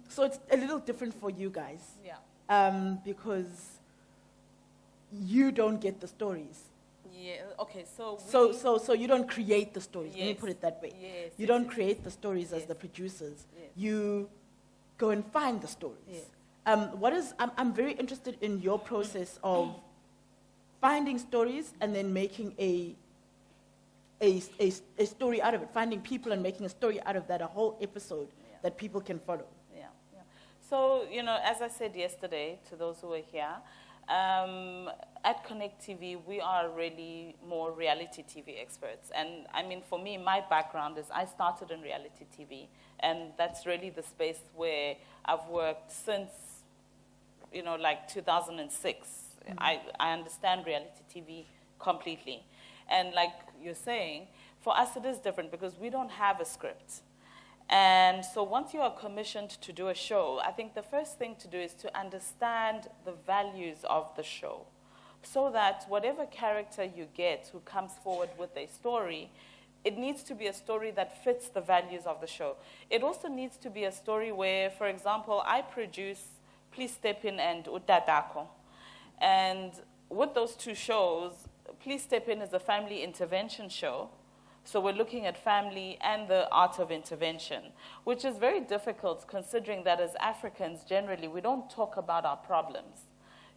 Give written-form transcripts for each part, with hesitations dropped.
So it's a little different for you guys. Yeah. Because you don't get the stories. Yeah. Okay. So. So you don't create the stories. Let me Yes. put it that way. Yes. You don't create the stories as Yes. the producers. Yes. You go and find the stories. Yes. I'm very interested in your process of finding stories and then making a story out of it, finding people and making a story out of that, a whole episode that people can follow. Yeah, yeah. So, as I said yesterday to those who were here, at Connect TV, we are really more reality TV experts. And I mean, for me, my background is I started in reality TV, and that's really the space where I've worked since, like 2006. Mm-hmm. I understand reality TV completely. And like you're saying, for us it is different because we don't have a script. And so once you are commissioned to do a show, I think the first thing to do is to understand the values of the show, so that whatever character you get who comes forward with a story, it needs to be a story that fits the values of the show. It also needs to be a story where, for example, I produce Please Step In and Utatako. And with those two shows, Please Step In is a family intervention show. So we're looking at family and the art of intervention, which is very difficult considering that as Africans, generally, we don't talk about our problems.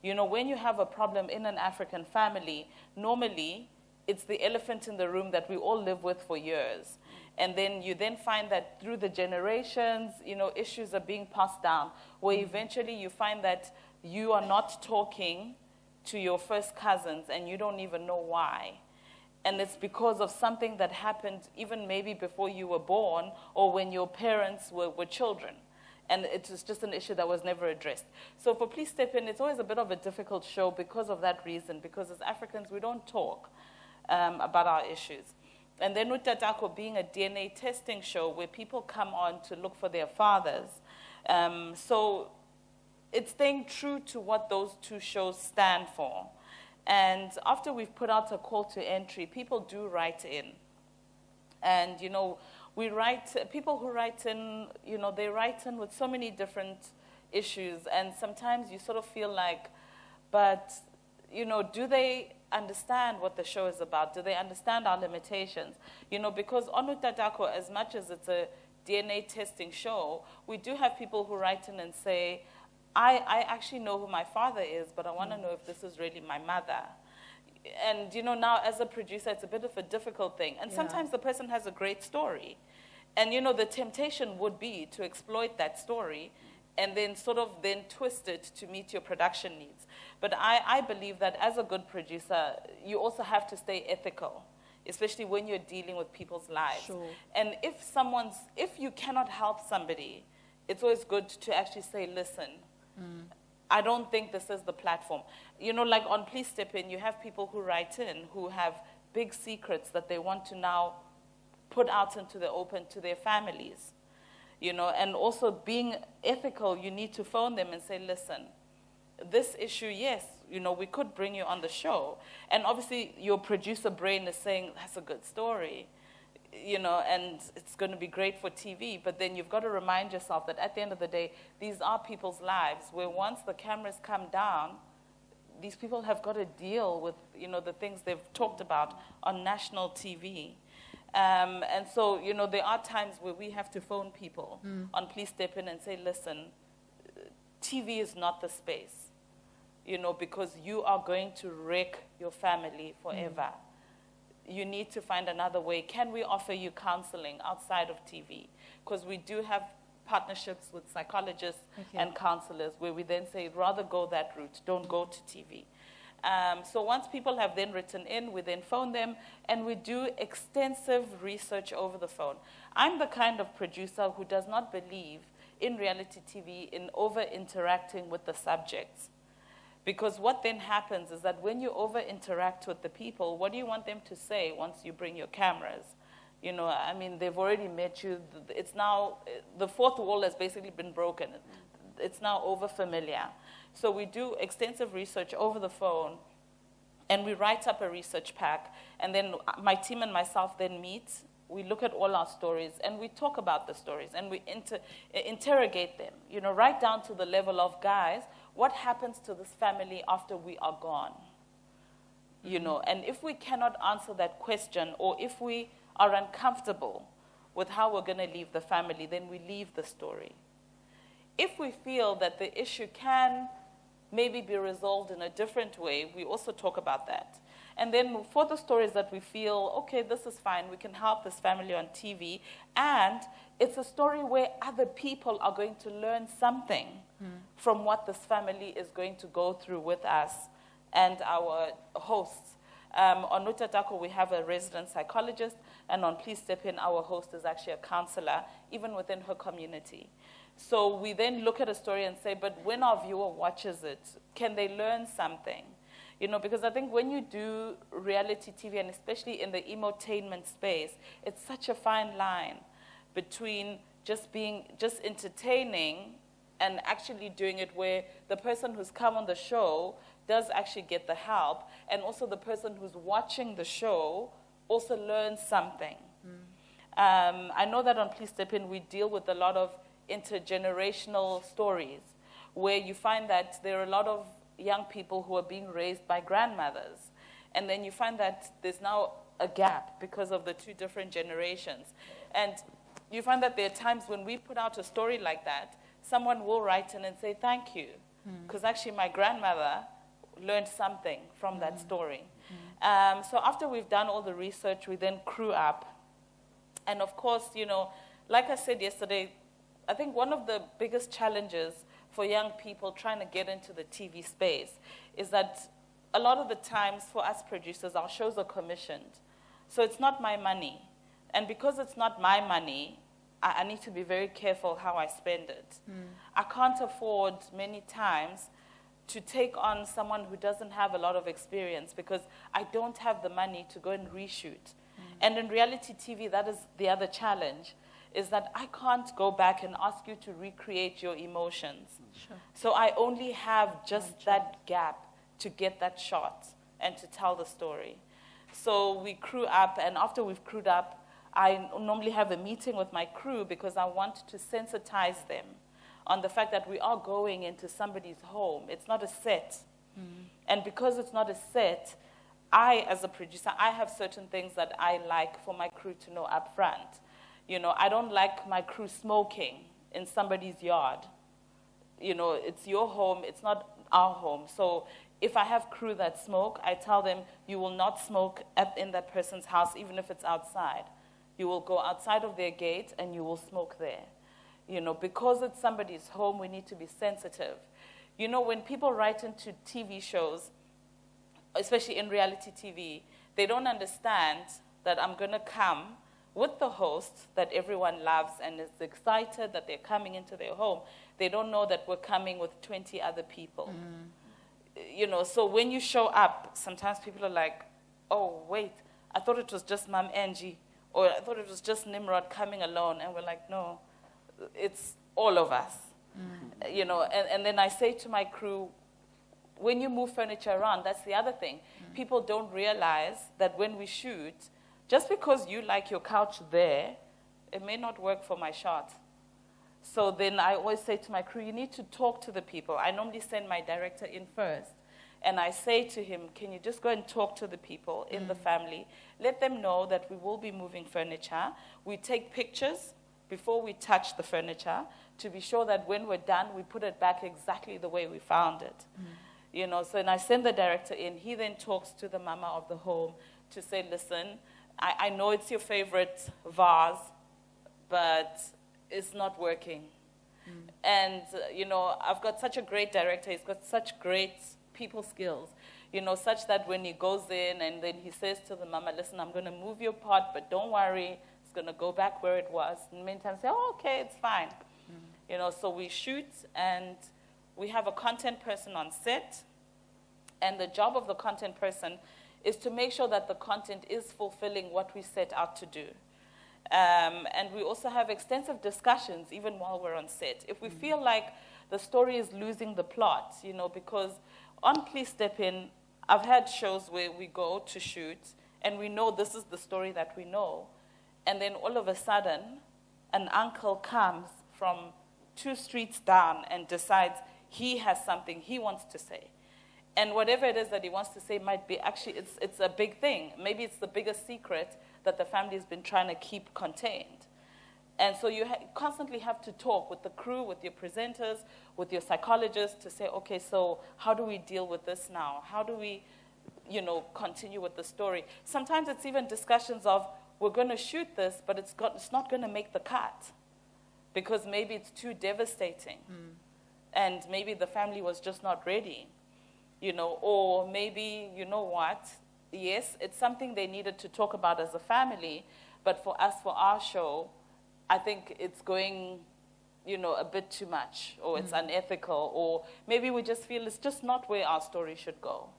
When you have a problem in an African family, normally it's the elephant in the room that we all live with for years. And then you then find that through the generations, issues are being passed down, where eventually you find that you are not talking to your first cousins and you don't even know why. And it's because of something that happened even maybe before you were born or when your parents were children. And it was just an issue that was never addressed. So for Please Step In, it's always a bit of a difficult show because of that reason, because as Africans, we don't talk about our issues. And then Utatako being a DNA testing show where people come on to look for their fathers. So it's staying true to what those two shows stand for. And after we've put out a call to entry, people do write in. And, people who write in, they write in with so many different issues. And sometimes you sort of feel like, but, do they understand what the show is about? Do they understand our limitations? Because on Utatako, as much as it's a DNA testing show, we do have people who write in and say, I actually know who my father is, but I want to know if this is really my mother. And, now as a producer, it's a bit of a difficult thing. And sometimes the person has a great story. And, the temptation would be to exploit that story and then sort of then twist it to meet your production needs. But I believe that as a good producer, you also have to stay ethical, especially when you're dealing with people's lives. Sure. And if you cannot help somebody, it's always good to actually say, listen, I don't think this is the platform. Like on Please Step In, you have people who write in who have big secrets that they want to now put out into the open to their families. And also being ethical, you need to phone them and say, listen, this issue, yes, we could bring you on the show. And obviously your producer brain is saying, that's a good story. And it's going to be great for TV. But then you've got to remind yourself that at the end of the day, these are people's lives, where once the cameras come down, these people have got to deal with, the things they've talked about on national TV. And so, there are times where we have to phone people on Please Step In and say, listen, TV is not the space, because you are going to wreck your family forever. You need to find another way. Can we offer you counseling outside of TV? Because we do have partnerships with psychologists and counselors where we then say, rather go that route, don't go to TV. So once people have then written in, we then phone them, and we do extensive research over the phone. I'm the kind of producer who does not believe in reality TV in over-interacting with the subjects. Because what then happens is that when you over-interact with the people, what do you want them to say once you bring your cameras? They've already met you. It's now, the fourth wall has basically been broken. It's now over-familiar. So we do extensive research over the phone, and we write up a research pack, and then my team and myself then meet we look at all our stories and we talk about the stories and we interrogate them, you know, right down to the level of, guys, what happens to this family after we are gone? You know, and if we cannot answer that question, or if we are uncomfortable with how we're going to leave the family, then we leave the story. If we feel that the issue can maybe be resolved in a different way, we also talk about that. And then for the stories that we feel, okay, this is fine, we can help this family on TV, and it's a story where other people are going to learn something from what this family is going to go through with us and our hosts. On Nutatako, we have a resident psychologist, and on Please Step In, our host is actually a counselor, even within her community. So we then look at a story and say, but when our viewer watches it, can they learn something? You know, because I think when you do reality TV, and especially in the emotainment space, it's such a fine line between just entertaining and actually doing it where the person who's come on the show does actually get the help, and also the person who's watching the show also learns something. I know that on Please Step In, we deal with a lot of intergenerational stories where you find that there are a lot of young people who are being raised by grandmothers. And then you find that there's now a gap because of the two different generations. And you find that there are times when we put out a story like that, someone will write in and say, thank you, because actually my grandmother learned something from that story. So after we've done all the research, we then crew up. And of course, you know, like I said yesterday, I think one of the biggest challenges for young people trying to get into the TV space is that a lot of the times for us producers, our shows are commissioned. So it's not my money. And because it's not my money, I need to be very careful how I spend it. I can't afford many times to take on someone who doesn't have a lot of experience because I don't have the money to go and reshoot. And in reality TV, that is the other challenge, is that I can't go back and ask you to recreate your emotions. Sure. So I only have just that gap to get that shot and to tell the story. So we crew up, and after we've crewed up, I normally have a meeting with my crew because I want to sensitize them on the fact that we are going into somebody's home. It's not a set. And because it's not a set, I, as a producer, I have certain things that I like for my crew to know up front. You know, I don't like my crew smoking in somebody's yard. You know, it's your home, it's not our home. So if I have crew that smoke, I tell them, you will not smoke in that person's house, even if it's outside. You will go outside of their gate and you will smoke there. You know, because it's somebody's home, we need to be sensitive. You know, when people write into TV shows, especially in reality TV, they don't understand that I'm going to come with the host that everyone loves and is excited that they're coming into their home. They don't know that we're coming with 20 other people. You know, so when you show up, sometimes people are like, oh, wait, I thought it was just Mom Angie, or I thought it was just Nimrod coming alone. And we're like, no, it's all of us. You know, and then I say to my crew, when you move furniture around, that's the other thing. People don't realize that when we shoot, just because you like your couch there, it may not work for my shot. So then I always say to my crew, you need to talk to the people. I normally send my director in first. And I say to him, can you just go and talk to the people in the family? Let them know that we will be moving furniture. We take pictures before we touch the furniture to be sure that when we're done, we put it back exactly the way we found it. You know, so then I send the director in. He then talks to the mama of the home to say, listen, I know it's your favorite vase, but it's not working. And, you know, I've got such a great director. He's got such great people skills, you know, such that when he goes in and then he says to the mama, listen, I'm going to move your pot, but don't worry, it's going to go back where it was. And many times say, oh, okay, it's fine. You know, so we shoot, and we have a content person on set, and the job of the content person is to make sure that the content is fulfilling what we set out to do. And we also have extensive discussions even while we're on set. If we feel like the story is losing the plot, you know, because on Please Step In, I've had shows where we go to shoot and we know this is the story that we know. and then all of a sudden, an uncle comes from 2 streets down and decides he has something he wants to say. And whatever it is that he wants to say might be actually, it's a big thing. Maybe it's the biggest secret that the family's been trying to keep contained. And so you constantly have to talk with the crew, with your presenters, with your psychologists to say, okay, so how do we deal with this now? How do we, continue with the story? Sometimes it's even discussions of, we're going to shoot this, but it's not going to make the cut because maybe it's too devastating. And maybe the family was just not ready, or maybe, yes, it's something they needed to talk about as a family, but for us, for our show, I think it's going, a bit too much, or it's unethical, or maybe we just feel it's just not where our story should go.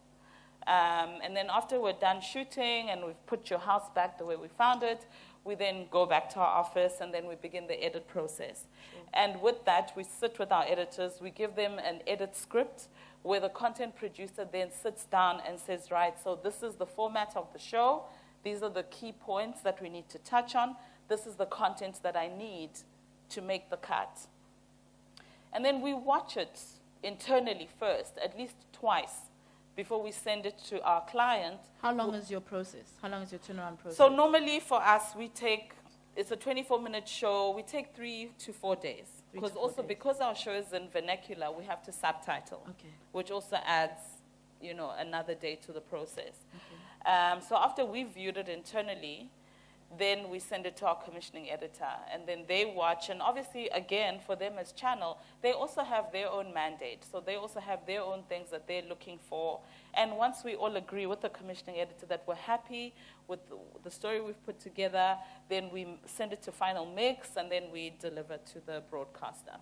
And then after we're done shooting and we've put your house back the way we found it, we then go back to our office and then we begin the edit process. And with that, we sit with our editors, we give them an edit script where the content producer then sits down and says, right, so this is the format of the show. These are the key points that we need to touch on. This is the content that I need to make the cut. And then we watch it internally first, at least twice, before we send it to our client. How long is your process? How long is your turnaround process? So normally for us, it's a 24-minute show. We take 3 to 4 days. Because our show is in vernacular, we have to subtitle, which also adds, another day to the process. So after we've viewed it internally, then we send it to our commissioning editor, and then they watch. And obviously, again, for them as channel, they also have their own mandate. So they also have their own things that they're looking for. And once we all agree with the commissioning editor that we're happy with the story we've put together, then we send it to final mix, and then we deliver to the broadcaster.